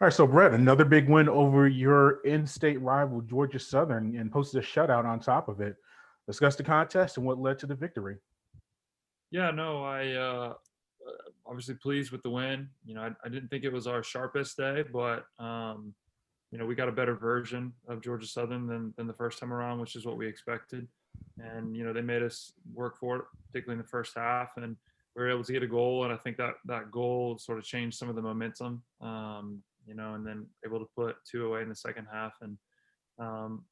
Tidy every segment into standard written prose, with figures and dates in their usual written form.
All right, so Brett, another big win over your in-state rival Georgia Southern, and posted a shutout on top of it. Discuss the contest and what led to the victory. Yeah, no, obviously pleased with the win. I didn't think it was our sharpest day, but we got a better version of Georgia Southern than the first time around, which is what we expected. And they made us work for it, particularly in the first half, and we were able to get a goal. And I think that goal sort of changed some of the momentum. And then able to put two away in the second half, and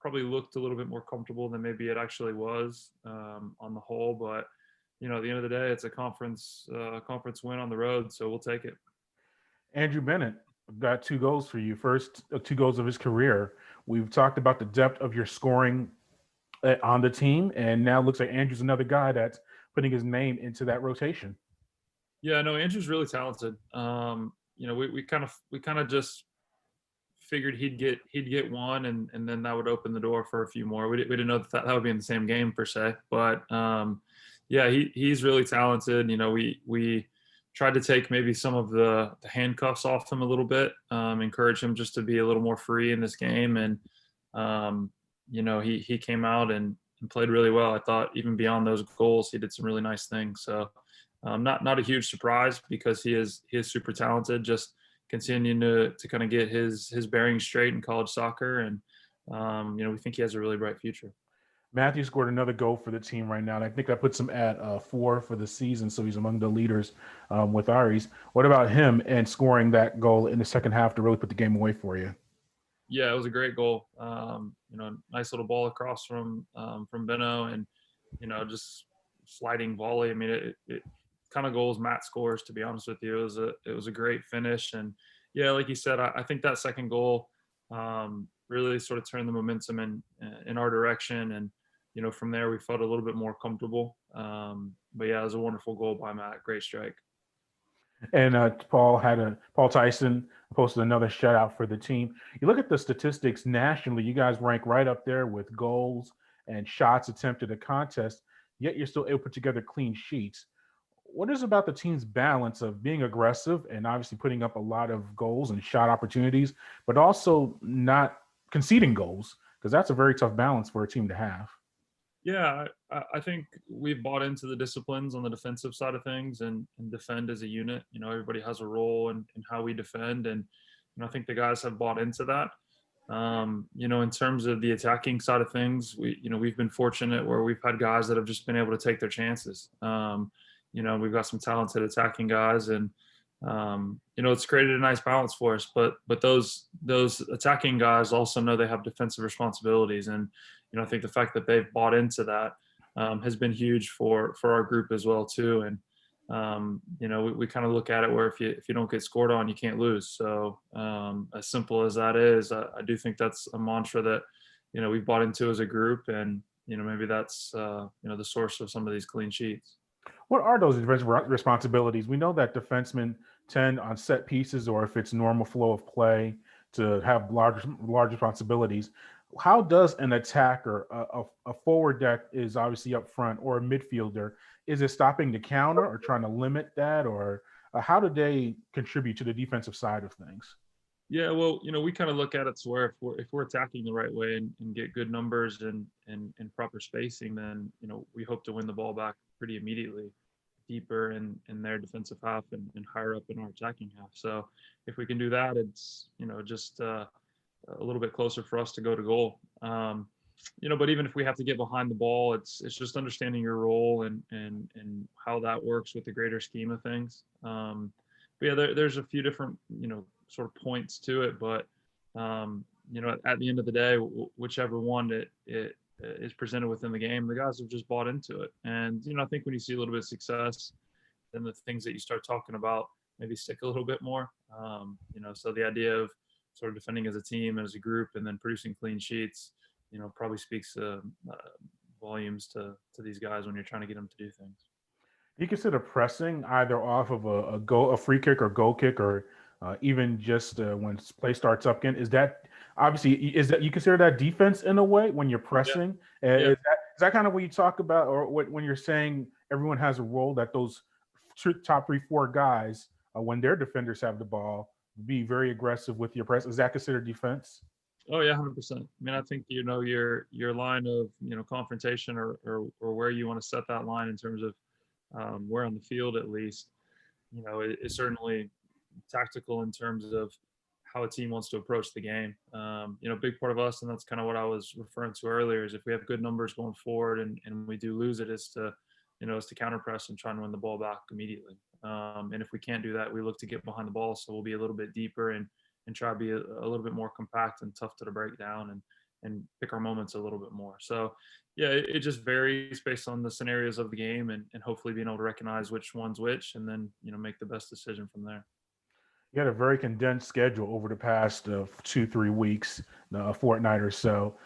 probably looked a little bit more comfortable than maybe it actually was on the whole. But at the end of the day, it's a conference win on the road, so we'll take it. Andrew Bennett got two goals for you, first two goals of his career. We've talked about the depth of your scoring on the team, and now it looks like Andrew's another guy that's putting his name into that rotation. Yeah, no, Andrew's really talented. We kind of just figured he'd get one, and then that would open the door for a few more. We didn't know that would be in the same game per se, but yeah, he's really talented. We tried to take maybe some of the handcuffs off him a little bit, encourage him just to be a little more free in this game, and he came out and played really well. I thought even beyond those goals, he did some really nice things. So not a huge surprise because he is super talented. Just continuing to kind of get his bearings straight in college soccer, and we think he has a really bright future. Matthew scored another goal for the team right now, and I think that puts him at 4 for the season, so he's among the leaders with Aries. What about him and scoring that goal in the second half to really put the game away for you? Yeah, it was a great goal. Nice little ball across from Benno, and just sliding volley. I mean, it kind of goals Matt scores. To be honest with you, it was a great finish, and yeah, like you said, I think that second goal really sort of turned the momentum in our direction, and from there we felt a little bit more comfortable. But yeah, it was a wonderful goal by Matt. Great strike. And Paul Tyson posted another shutout for the team. You look at the statistics nationally; you guys rank right up there with goals and shots attempted a contest. Yet you're still able to put together clean sheets. What is about the team's balance of being aggressive and obviously putting up a lot of goals and shot opportunities, but also not conceding goals? Because that's a very tough balance for a team to have. Yeah, I think we've bought into the disciplines on the defensive side of things, and defend as a unit. Everybody has a role in how we defend, and I think the guys have bought into that. In terms of the attacking side of things, we've been fortunate where we've had guys that have just been able to take their chances. We've got some talented attacking guys, and it's created a nice balance for us. But those attacking guys also know they have defensive responsibilities, and I think the fact that they've bought into that has been huge for our group as well too. And we kind of look at it where if you don't get scored on, you can't lose. So as simple as that is, I do think that's a mantra that we've bought into as a group, and maybe that's the source of some of these clean sheets. What are those defensive responsibilities? We know that defensemen tend on set pieces or if it's normal flow of play to have large responsibilities. How does an attacker, a forward that is obviously up front, or a midfielder, is it stopping the counter or trying to limit that, or how do they contribute to the defensive side of things? Yeah, well, we kind of look at it to where if we're attacking the right way and get good numbers and proper spacing, then we hope to win the ball back pretty immediately, deeper in their defensive half and higher up in our attacking half. So if we can do that, it's just a little bit closer for us to go to goal. But even if we have to get behind the ball, it's just understanding your role and how that works with the greater scheme of things. But yeah, there's a few different sort of points to it, but at the end of the day, whichever one it is presented within the game, the guys have just bought into it. And I think when you see a little bit of success, then the things that you start talking about maybe stick a little bit more. So the idea of sort of defending as a team and as a group, and then producing clean sheets, probably speaks volumes to these guys when you're trying to get them to do things. You consider pressing either off of a free kick or goal kick, or even just when play starts up again. Is that you consider that defense in a way when you're Yeah, pressing? yeah, Is that kind of what you talk about, or when you're saying everyone has a role, that those top three, four guys, when their defenders have the ball, be very aggressive with your press. Is that considered defense? Oh yeah, 100%. I mean, I think your line of confrontation or where you want to set that line in terms of where on the field at least, is certainly tactical in terms of how a team wants to approach the game. Big part of us, and that's kind of what I was referring to earlier, is if we have good numbers going forward and we do lose it, is to counter press and try and win the ball back immediately. And if we can't do that, we look to get behind the ball, so we'll be a little bit deeper and try to be a little bit more compact and tough to break down and pick our moments a little bit more. So yeah, it just varies based on the scenarios of the game and hopefully being able to recognize which one's which and then make the best decision from there. You had a very condensed schedule over the past 2-3 weeks, a fortnight or so.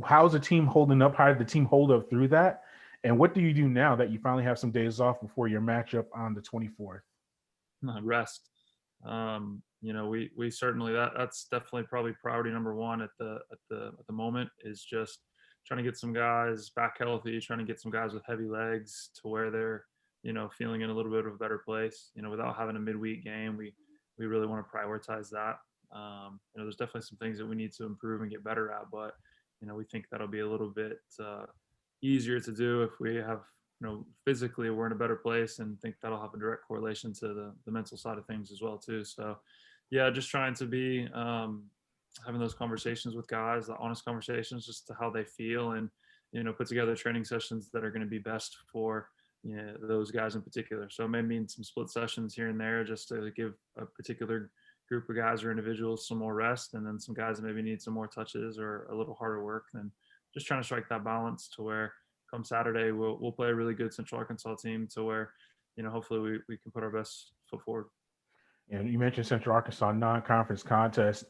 How's the team holding up? How did the team hold up through that? And what do you do now that you finally have some days off before your matchup on the 24th? Rest. We certainly that's definitely probably priority number one at the moment, is just trying to get some guys back healthy, trying to get some guys with heavy legs to where they're feeling in a little bit of a better place. Without having a midweek game, we really want to prioritize that. There's definitely some things that we need to improve and get better at, but we think that'll be a little bit easier to do if we have physically we're in a better place, and think that'll have a direct correlation to the mental side of things as well too. So yeah, just trying to be having those conversations with guys, the honest conversations, just to how they feel, and put together training sessions that are going to be best for those guys in particular. So it may mean some split sessions here and there just to give a particular group of guys or individuals some more rest, and then some guys that maybe need some more touches or a little harder work. And just trying to strike that balance to where come Saturday we'll play a really good Central Arkansas team to where hopefully we can put our best foot forward. And you mentioned Central Arkansas non-conference contest.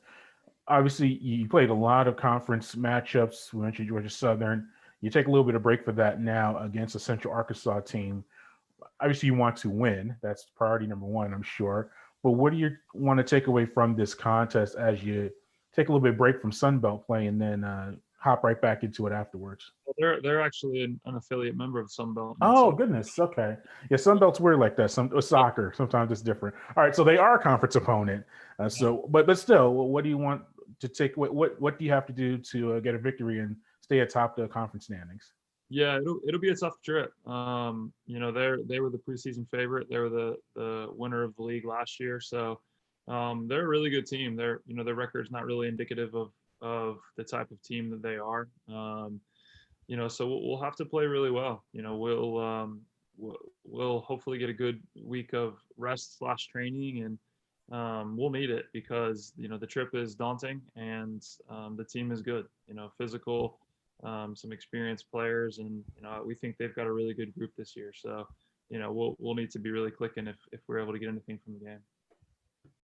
Obviously, you played a lot of conference matchups. We mentioned Georgia Southern. You take a little bit of break for that now against a Central Arkansas team. Obviously, you want to win. That's priority number one, I'm sure. But what do you want to take away from this contest as you take a little bit of break from Sun Belt play and then hop right back into it afterwards? Well, they're actually an affiliate member of Sun Belt. Oh, goodness. Okay. Yeah, Sun Belt's weird like that. Soccer, sometimes it's different. All right, so they are a conference opponent. But still, what do you want to take? What do you have to do to get a victory and stay atop the conference standings? Yeah, it'll be a tough trip. They were the preseason favorite. They were the winner of the league last year, so they're a really good team. Their record's not really indicative of the type of team that they are. So we'll have to play really well. We'll hopefully get a good week of rest / training, and we'll need it because the trip is daunting and the team is good. Physical, some experienced players, and we think they've got a really good group this year. So we'll need to be really clicking if we're able to get anything from the game.